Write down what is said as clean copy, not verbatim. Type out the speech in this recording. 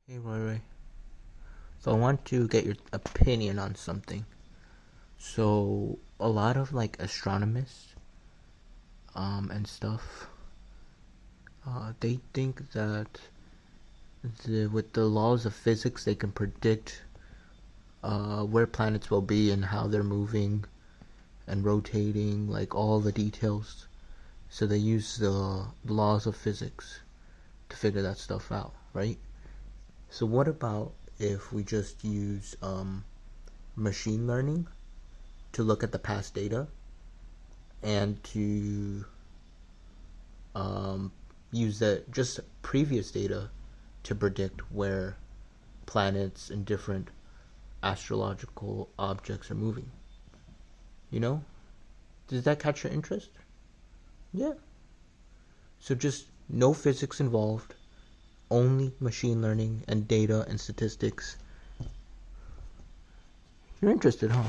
Hey Roy. So I want to get your opinion on something. So a lot of like astronomers, and stuff, they think that with the laws of physics they can predict where planets will be and how they're moving and rotating, like all the details. So they use the laws of physics to figure that stuff out, right? So what about if we just use machine learning to look at the past data and to um, use that just previous data to predict where planets and different astrological objects are moving. You know? Does that catch your interest? Yeah. So just no physics involved, only machine learning and data and statistics. You're interested, huh?